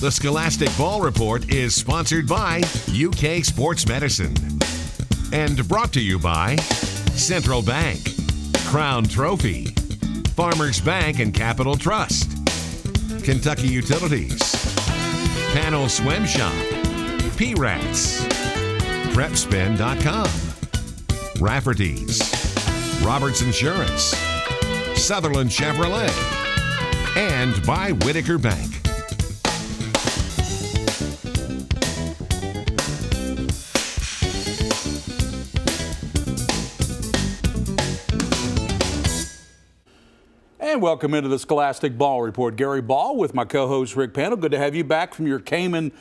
The Scholastic Ball Report is sponsored by UK Sports Medicine and brought to you by Central Bank, Crown Trophy, Farmers Bank and Capital Trust, Kentucky Utilities, Panel Swim Shop, P-Rats, PrepSpin.com, Rafferty's, Roberts Insurance, Sutherland Chevrolet, and by Whitaker Bank. And welcome into the Scholastic Ball Report. Gary Ball with my co-host Rick Panel. Good to have you back from your Cayman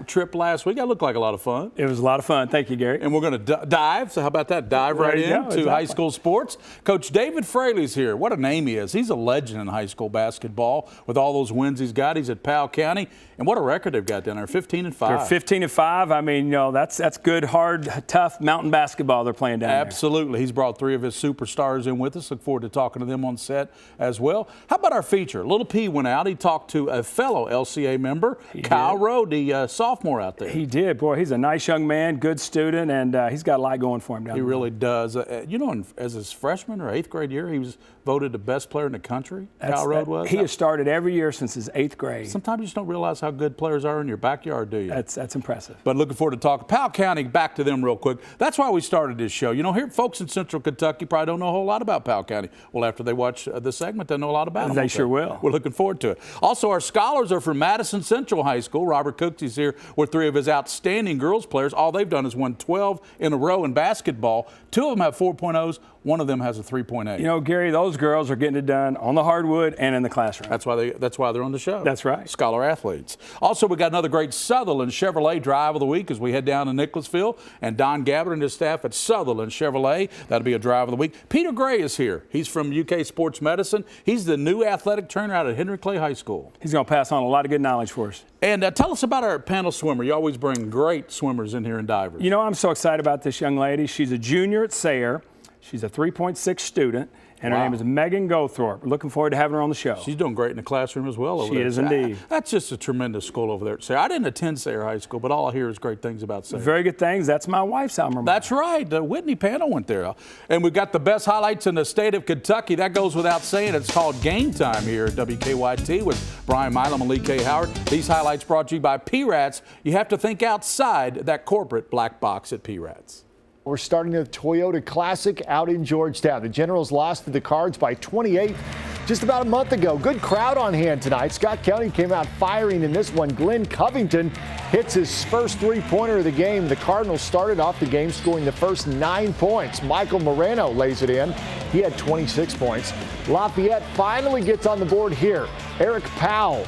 trip last week. That looked like a lot of fun. It was a lot of fun. Thank you, Gary. And we're going to dive. So how about that? Dive right into high school sports. Coach David Fraley's here. What a name he is. He's a legend in high school basketball with all those wins he's got. He's at Powell County. And what a record they've got down there, 15-5. They're 15-5. I mean, you know, that's good, hard, tough mountain basketball they're playing down there. Absolutely. He's brought 3 of his superstars in with us. Look forward to talking to them on set as well. How about our feature? Little P went out. He talked to a fellow LCA member, Kyle Rowe, the sophomore out there. He did. Boy, he's a nice young man, good student, and he's got a lot going for him down there. He really does. You know, as his freshman or 8th grade year, he was voted the best player in the country. Kyle Rowe was. He has started every year since his 8th grade. Sometimes you just don't realize how good players are in your backyard, do you? That's impressive. But looking forward to talking. Powell County, back to them real quick. That's why we started this show. You know, here, folks in Central Kentucky probably don't know a whole lot about Powell County. Well, after they watch this segment, they'll know a lot about them. They sure will. We're looking forward to it. Also, our scholars are from Madison Central High School. Robert Cooksey's here with 3 of his outstanding girls players. All they've done is won 12 in a row in basketball. 2 of them have 4.0s. One of them has a 3.8. You know, Gary, those girls are getting it done on the hardwood and in the classroom. That's why they're on the show. That's right. Scholar athletes. Also, we got another great Sutherland Chevrolet drive of the week as we head down to Nicholasville. And Don Gabbard and his staff at Sutherland Chevrolet. That'll be a drive of the week. Peter Gray is here. He's from UK Sports Medicine. He's the new athletic trainer out at Henry Clay High School. He's going to pass on a lot of good knowledge for us. And tell us about our panel swimmer. You always bring great swimmers in here and divers. You know, I'm so excited about this young lady. She's a junior at Sayre. She's a 3.6 student, and her name is Megan Gothorpe. Looking forward to having her on the show. She's doing great in the classroom as well over there. She is indeed. That's just a tremendous school over there at Sayre. I didn't attend Sayre High School, but all I hear is great things about Sayre. Very good things. That's my wife's alma mater. That's right. Whitney Panel went there. And we've got the best highlights in the state of Kentucky. That goes without saying. It's called Game Time here at WKYT with Brian Milam and Lee K. Howard. These highlights brought to you by P-Rats. You have to think outside that corporate black box at P-Rats. We're starting the Toyota Classic out in Georgetown. The Generals lost to the Cards by 28 just about a month ago. Good crowd on hand tonight. Scott County came out firing in this one. Glenn Covington hits his first 3-pointer of the game. The Cardinals started off the game scoring the first 9 points. Michael Moreno lays it in. He had 26 points. Lafayette finally gets on the board here. Eric Powell.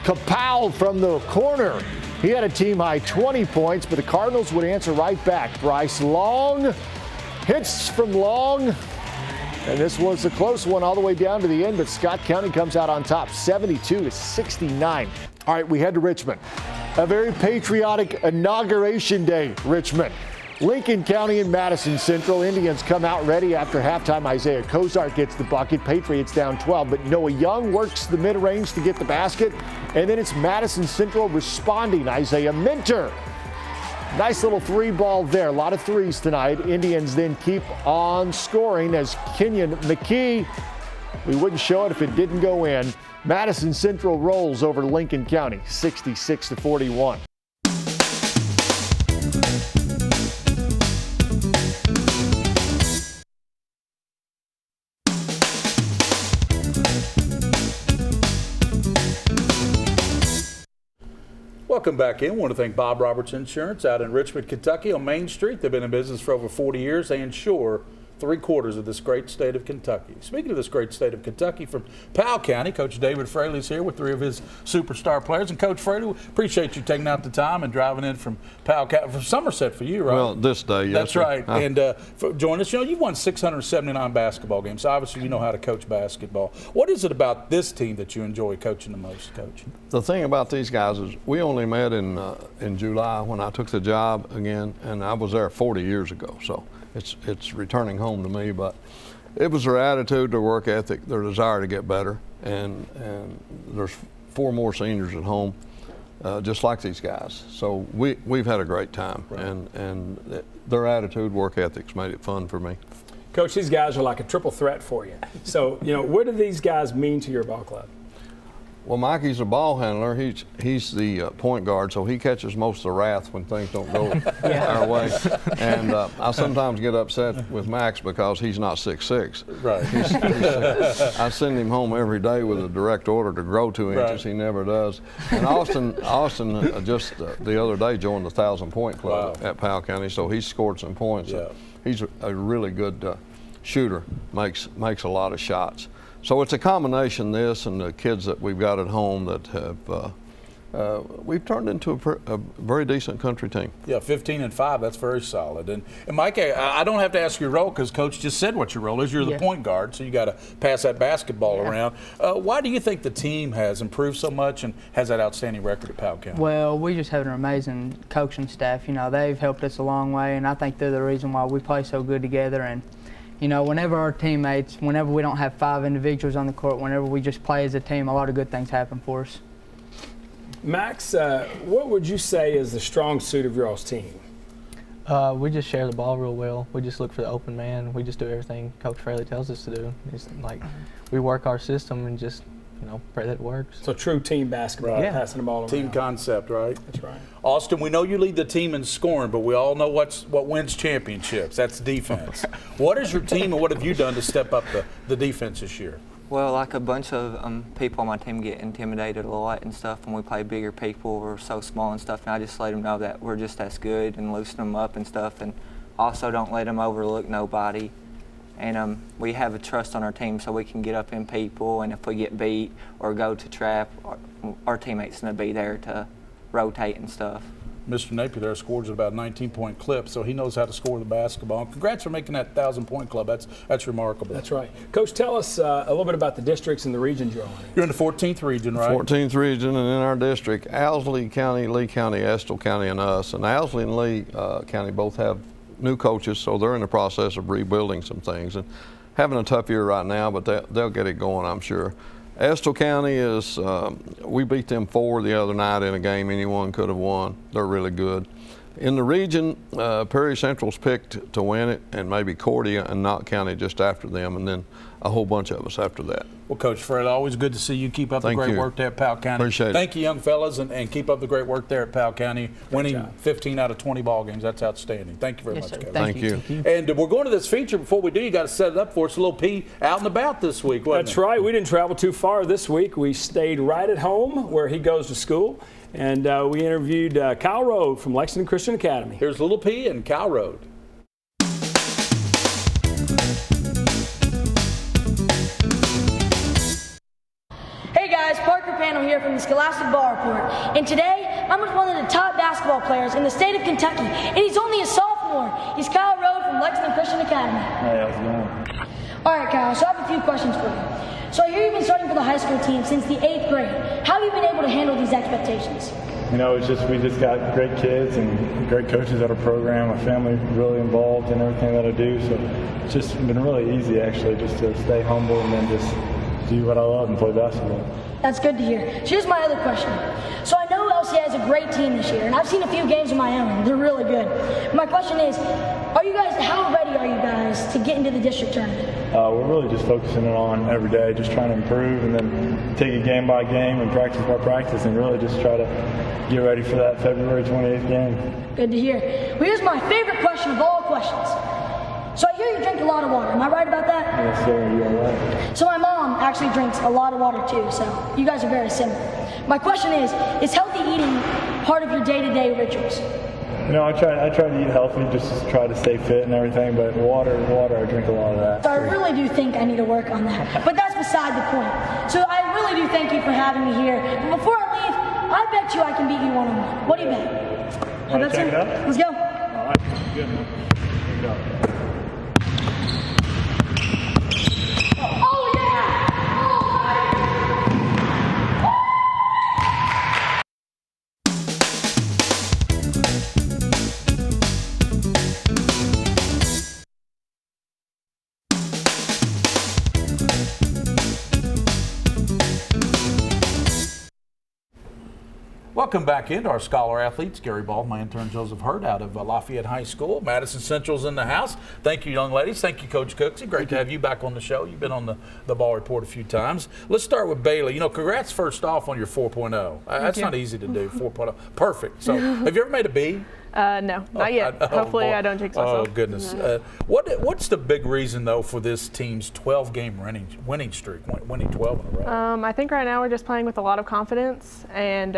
Kapow from the corner. He had a team-high 20 points, but the Cardinals would answer right back. Bryce Long hits from long, and this was a close one all the way down to the end, but Scott County comes out on top, 72-69. All right, we head to Richmond. A very patriotic inauguration day, Richmond. Lincoln County and Madison Central. Indians come out ready after halftime. Isaiah Kozart gets the bucket. Patriots down 12, but Noah Young works the mid-range to get the basket. And then it's Madison Central responding. Isaiah Minter. Nice little 3-ball there. A lot of threes tonight. Indians then keep on scoring as Kenyon McKee. We wouldn't show it if it didn't go in. Madison Central rolls over Lincoln County, 66-41. Welcome back in. I want to thank Bob Roberts Insurance out in Richmond, Kentucky on Main Street. They've been in business for over 40 years. They insure 3/4 of this great state of Kentucky. Speaking of this great state of Kentucky, from Powell County, Coach David Fraley's here with 3 of his superstar players. And Coach Fraley, appreciate you taking out the time and driving in from Powell County, from Somerset for you, right? Well, this day, yes. That's right. And join us. You know, you've won 679 basketball games, so obviously you know how to coach basketball. What is it about this team that you enjoy coaching the most, Coach? The thing about these guys is we only met in July when I took the job again, and I was there 40 years ago, so it's returning home to me. But it was their attitude, their work ethic, their desire to get better, and there's 4 more seniors at home. just like these guys. So we've had a great time, Right. and their attitude, work ethics made it fun for me. Coach, these guys are like a triple threat for you. So, what do these guys mean to your ball club? Well, Mikey's a ball handler. He's the point guard, so he catches most of the wrath when things don't go our way. And I sometimes get upset with Max because he's not 6'6". Right. I send him home every day with a direct order to grow 2 inches. Right. He never does. And Austin just the other day joined the 1,000-point club Wow. at Powell County, so he scored some points. Yeah. He's a really good shooter, makes a lot of shots. So it's a combination, this and the kids that we've got at home that have, we've turned into a very decent country team. Yeah, 15-5, that's very solid. And Mike, I don't have to ask your role because Coach just said what your role is. You're the point guard, so you got to pass that basketball around. Why do you think the team has improved so much and has that outstanding record at Powell County? Well, we just have an amazing coaching staff. They've helped us a long way, and I think they're the reason why we play so good together. And whenever our teammates, whenever we don't have 5 individuals on the court, whenever we just play as a team, a lot of good things happen for us. Max, what would you say is the strong suit of your all's team? We just share the ball real well. We just look for the open man. We just do everything Coach Fraley tells us to do. It's like we work our system and just pray that it works. So true team basketball, Right. passing the ball around. Team concept, right? That's right. Austin, we know you lead the team in scoring, but we all know what wins championships. That's defense. What is your team and what have you done to step up the defense this year? Well, like a bunch of people on my team get intimidated a lot and stuff when we play bigger people. We're so small and stuff, and I just let them know that we're just as good and loosen them up and stuff, and also don't let them overlook nobody. And we have a trust on our team so we can get up in people, and if we get beat or go to trap, our teammates going to be there to rotate and stuff. Mr. Napier there scores at about 19-point clip, so he knows how to score the basketball. Congrats for making that 1,000-point club. That's remarkable. That's right. Coach, tell us a little bit about the districts and the regions you're on. You're in the 14th region, right? 14th region, and in our district, Owsley County, Lee County, Estill County, and us. And Owsley and Lee County both have new coaches, so they're in the process of rebuilding some things and having a tough year right now, but they'll get it going, I'm sure. Estill County is, we beat them 4 the other night in a game anyone could have won. They're really good. In the region, Perry Central's picked to win it, and maybe Cordia and Knott County just after them, and then a whole bunch of us after that. Well, Coach Fred, always good to see you. Keep up the great work there at Powell County. Appreciate it. Thank you, young fellas, and keep up the great work there at Powell County. Winning 15 out of 20 ball games, that's outstanding. Thank you very much, Coach. Thank you. And we're going to this feature. Before we do, you got to set it up for us. A little P out and about this week, wasn't That's it? right. We didn't travel too far this week. We stayed right at home where he goes to school, and we interviewed Kyle Road from Lexington Christian Academy. Here's Little P and Cal Road. Hey guys, Parker Panel here from the Scholastic Ball Report. And today, I'm with one of the top basketball players in the state of Kentucky. And he's only a sophomore. He's Kyle Road from Lexington Christian Academy. Hey, how's it going? Alright Kyle, so I have a few questions for you. So I hear you've been starting for the high school team since the 8th grade. How have you been able to handle these expectations? We just got great kids and great coaches at our program. My family really involved in everything that I do. So it's just been really easy actually just to stay humble and then just do what I love and play basketball. That's good to hear. So here's my other question. So I know LCA has a great team this year, and I've seen a few games of my own. They're really good. My question is, how ready are you guys to get into the district tournament? We're really just focusing it on every day, just trying to improve and then take it game by game and practice by practice and really just try to get ready for that February 28th game. Good to hear. Well, here's my favorite question of all questions. So I hear you drink a lot of water. Am I right about that? Yes, sir. You're right. So my mom actually drinks a lot of water too, so you guys are very similar. My question is healthy eating part of your day-to-day rituals? I try to eat healthy, just try to stay fit and everything, but water, I drink a lot of that. So I really do think I need to work on that, but that's beside the point. So I really do thank you for having me here. But before I leave, I bet you I can beat you one-on-one. What do you bet? How about check it out? Let's go. All right, good, man. Here we go. Oh, yeah! Welcome back into our Scholar Athletes. Gary Ball, my intern Joseph Hurt out of Lafayette High School. Madison Central's in the house. Thank you, young ladies. Thank you, Coach Cooksey. Great to have you back on the show. You've been on the Ball Report a few times. Let's start with Bailey. You know, congrats first off on your 4.0. That's not easy to do, 4.0. Perfect. So, have you ever made a B? No, not yet. Hopefully I don't jinx myself. Oh, goodness. What's the big reason, though, for this team's 12-game winning streak, winning 12 in a row? I think right now we're just playing with a lot of confidence, and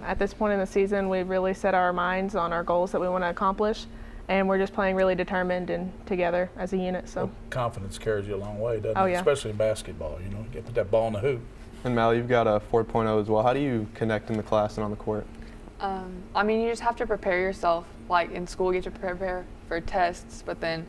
at this point in the season, we've really set our minds on our goals that we want to accomplish, and we're just playing really determined and together as a unit. So confidence carries you a long way, doesn't it? Yeah. Especially in basketball. You know, you put that ball in the hoop. And Mal, you've got a 4.0 as well. How do you connect in the class and on the court? I mean, you just have to prepare yourself. Like in school, you get to prepare for tests, but then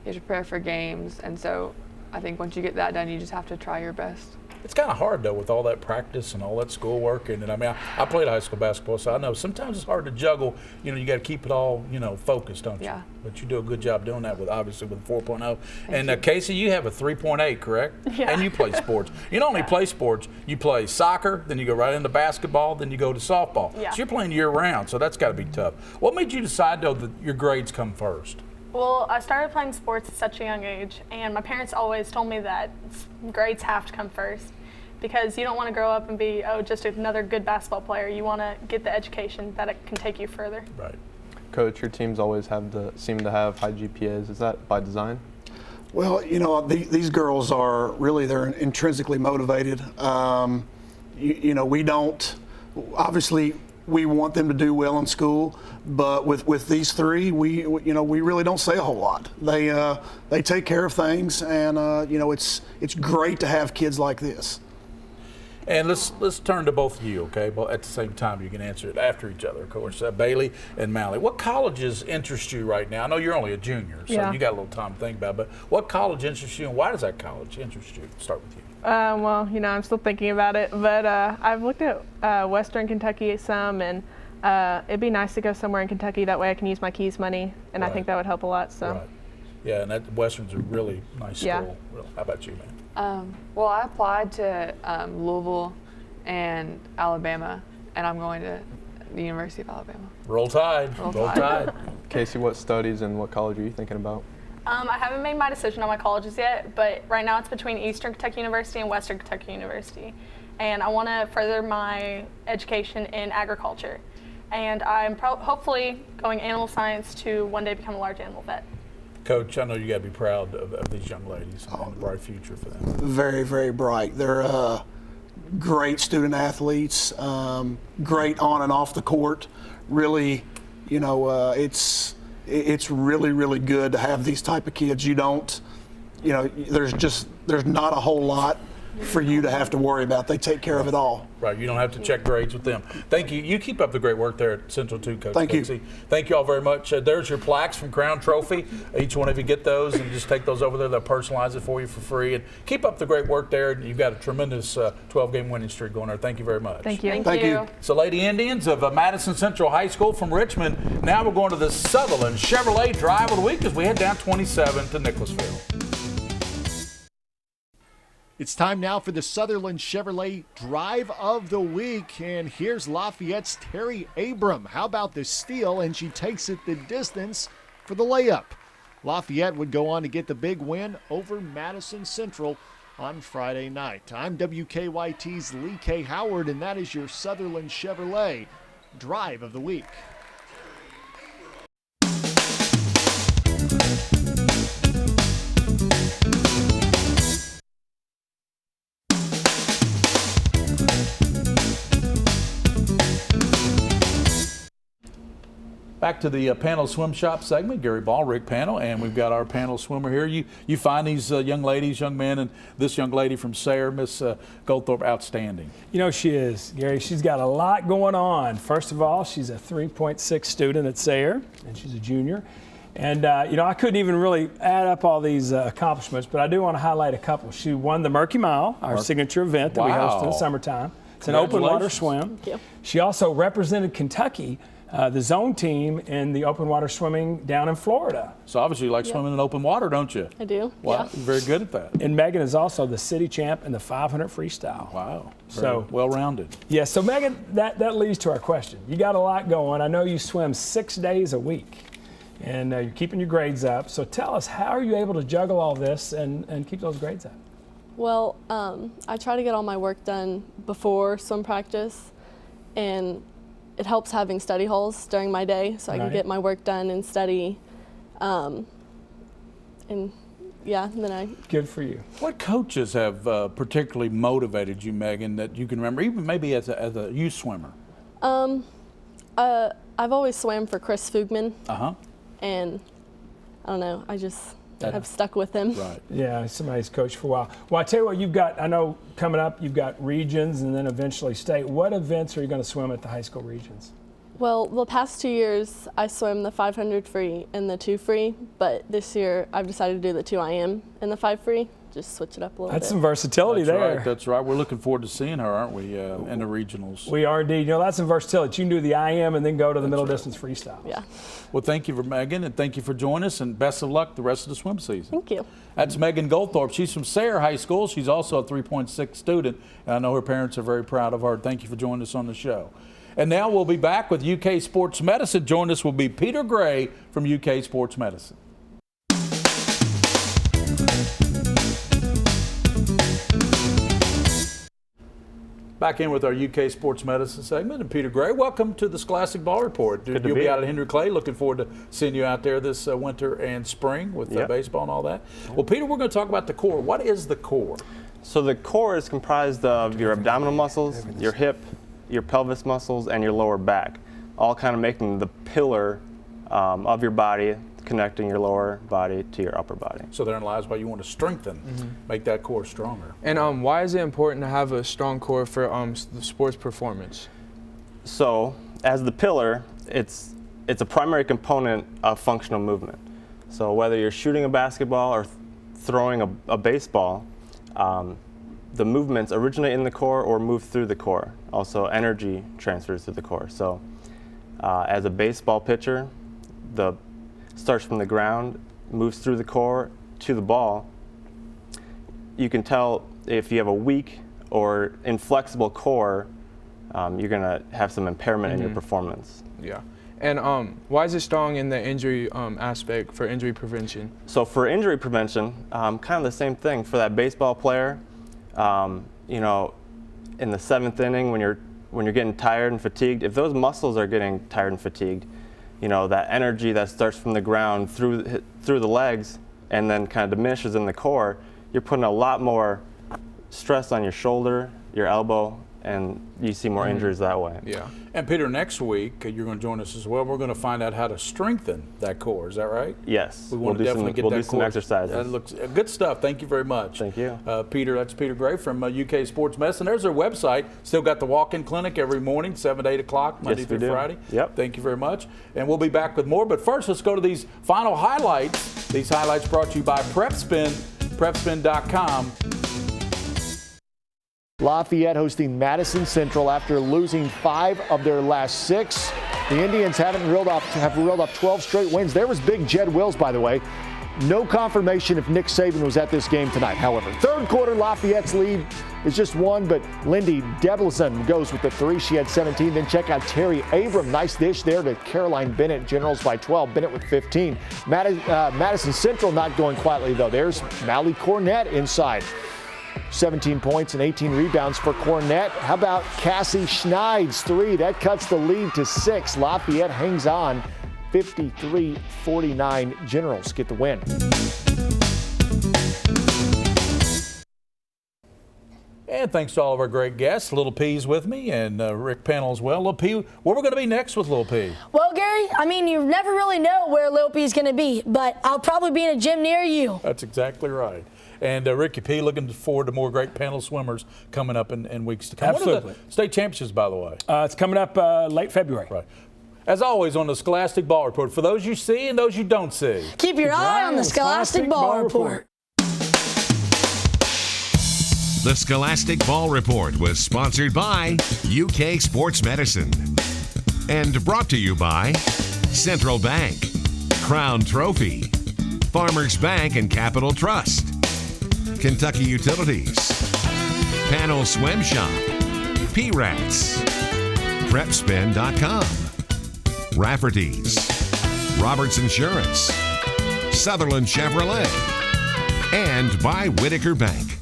you have to prepare for games. And so I think once you get that done, you just have to try your best. It's kind of hard, though, with all that practice and all that schoolwork. And I mean, I played high school basketball, so I know sometimes it's hard to juggle. You know, you got to keep it all, focused, don't you? Yeah. But you do a good job doing that, obviously with 4.0. And Casey, you have a 3.8, correct? Yeah. And you play sports. You don't only play sports, you play soccer, then you go right into basketball, then you go to softball. Yeah. So you're playing year-round, so that's got to be tough. What made you decide, though, that your grades come first? Well, I started playing sports at such a young age, and my parents always told me that grades have to come first, because you don't want to grow up and be, just another good basketball player. You want to get the education that it can take you further. Right. Coach, your teams always seem to have high GPAs. Is that by design? Well, these girls are really, they're intrinsically motivated. We don't, obviously, we want them to do well in school, but with these three, we really don't say a whole lot. They take care of things, and it's great to have kids like this. And let's turn to both of you, okay? But at the same time, you can answer it after each other, of course. Bailey and Mally, what colleges interest you right now? I know you're only a junior, so you got a little time to think about it, but what college interests you, and why does that college interest you? Start with you. Well, I'm still thinking about it, but I've looked at Western Kentucky some, and it'd be nice to go somewhere in Kentucky. That way I can use my Keys money, and I think that would help a lot. So. Right. Yeah, and that Western's a really nice school. How about you, man? Well, I applied to Louisville and Alabama, and I'm going to the University of Alabama. Roll Tide. Roll Tide. Casey, what studies and what college are you thinking about? I haven't made my decision on my colleges yet, but right now it's between Eastern Kentucky University and Western Kentucky University. And I want to further my education in agriculture. And I'm hopefully going animal science to one day become a large animal vet. Coach, I know you got to be proud of these young ladies and the bright future for them. Very, very bright. They're great student athletes, great on and off the court. Really, it's really, really good to have these type of kids. There's not a whole lot for you to have to worry about. They take care of it all. Right, you don't have to check grades with them. Thank you. You keep up the great work there at Central 2, Coach. Thank Cooksey. you. Thank you all very much. There's your plaques from Crown Trophy. Each one of you get those and just take those over there. They'll personalize it for you for free. And keep up the great work there. You've got a tremendous 12-game winning streak going there. Thank you very much. Thank you. Thank you. So, Lady Indians of Madison Central High School from Richmond, now we're going to the Sutherland Chevrolet Drive of the Week as we head down 27 to Nicholasville. It's time now for the Sutherland Chevrolet Drive of the Week, and here's Lafayette's Terry Abram. How about the steal, and she takes it the distance for the layup. Lafayette would go on to get the big win over Madison Central on Friday night. I'm WKYT's Lee K. Howard, and that is your Sutherland Chevrolet Drive of the Week. Back to the panel swim shop segment. Gary Ball, Rick Panel, and we've got our panel swimmer here. You find these young ladies, young men, and this young lady from Sayre, Miss Goldthorpe, outstanding. She is, Gary. She's got a lot going on. First of all, she's a 3.6 student at Sayre, and she's a junior. And, I couldn't even really add up all these accomplishments, but I do want to highlight a couple. She won the Murky Mile, our signature event that we host in the summertime. It's an open water swim. Thank you. She also represented Kentucky the zone team in the open water swimming down in Florida. So obviously you like swimming in open water, don't you? I do. Wow, Yeah. you're very good at that. And Megan is also the city champ in the 500 freestyle. Wow, So well-rounded. Yeah, so Megan, that leads to our question. You got a lot going. I know you swim 6 days a week, and you're keeping your grades up. So tell us, how are you able to juggle all this and keep those grades up? Well, I try to get all my work done before swim practice, and it helps having study halls during my day so I can get my work done and study. And yeah, then I... Good for you. What coaches have particularly motivated you, Megan, that you can remember, even maybe as a youth swimmer? I've always swam for Chris Fugman. And I don't know, I just have stuck with him. Right. Yeah, somebody's coached for a while. Well, I tell you what, you've got, I know coming up, you've got regions and then eventually state. What events are you going to swim at the high school regions? Well, the past 2 years, I swim the 500 free and the 2 free, but this year I've decided to do the 2 IM and the 5 free. Just switch it up a little bit. That's some versatility there. Right, that's right. We're looking forward to seeing her, aren't we, in the regionals? We are indeed. You know, that's some versatility. You can do the IM and then go to the middle distance freestyle. Yeah. Well, thank you for Megan, and thank you for joining us, and best of luck the rest of the swim season. Thank you. That's Megan Goldthorpe. She's from Sayre High School. She's also a 3.6 student, and I know her parents are very proud of her. Thank you for joining us on the show. And now we'll be back with UK Sports Medicine. Joining us will be Peter Gray from UK Sports Medicine. Back in with our UK Sports Medicine segment, and Peter Gray, welcome to the Scholastic Ball Report. You'll be out at Henry Clay. Looking forward to seeing you out there this winter and spring with baseball and all that. Well, Peter, we're going to talk about the core. What is the core? So the core is comprised of your abdominal muscles, your hip, your pelvis muscles, and your lower back, all kind of making the pillar of your body, connecting your lower body to your upper body. So therein lies why you want to strengthen, make that core stronger. And why is it important to have a strong core for the sports performance? So as the pillar, it's a primary component of functional movement. So whether you're shooting a basketball or throwing a baseball, the movements originate in the core or move through the core. Also energy transfers through the core. So as a baseball pitcher, starts from the ground, moves through the core to the ball. You can tell if you have a weak or inflexible core, you're going to have some impairment in your performance. Yeah. And why is it strong in the injury aspect for injury prevention? So for injury prevention, kind of the same thing. For that baseball player, you know, in the 7th inning when you're getting tired and fatigued, if those muscles are getting tired and fatigued, you know, that energy that starts from the ground through the legs and then kind of diminishes in the core, you're putting a lot more stress on your shoulder, your elbow, and you see more injuries that way. Yeah. And Peter, next week you're going to join us as well. We're going to find out how to strengthen that core. Is that right? Yes. We want to definitely get that core. We'll do some exercises. That looks good stuff. Thank you very much. Thank you. Peter, that's Peter Gray from UK Sports Medicine. There's their website. Still got the walk-in clinic every morning, 7 to 8 o'clock, Monday through Friday. Yep. Thank you very much. And we'll be back with more. But first, let's go to these final highlights. These highlights brought to you by PrepSpin, PrepSpin.com. Lafayette hosting Madison Central after losing 5 of their last 6. The Indians have reeled off 12 straight wins. There was big Jed Wills, by the way. No confirmation if Nick Saban was at this game tonight, however. Third quarter, Lafayette's lead is just 1, but Lindy Debelson goes with the 3. She had 17. Then check out Terry Abram. Nice dish there to Caroline Bennett. Generals by 12. Bennett with 15. Madison Central not going quietly, though. There's Mally Cornett inside. 17 points and 18 rebounds for Cornett. How about Cassie Schneid's 3? That cuts the lead to 6. Lafayette hangs on. 53-49. Generals get the win. And thanks to all of our great guests. Little P's with me and Rick Pennell as well. Little P, where we're going to be next with Little P? Well, Gary, I mean, you never really know where Little P is going to be, but I'll probably be in a gym near you. That's exactly right. And Ricky P, looking forward to more great panel swimmers coming up in weeks to come. Absolutely. What are the state championships, by the way? It's coming up late February. Right. As always on the Scholastic Ball Report, for those you see and those you don't see. Keep your eye on the Scholastic Ball Report. The Scholastic Ball Report was sponsored by UK Sports Medicine. And brought to you by Central Bank, Crown Trophy, Farmers Bank and Capital Trust, Kentucky Utilities, Panel Swim Shop, P-Rats, PrepSpin.com, Rafferty's, Roberts Insurance, Sutherland Chevrolet, and by Whitaker Bank.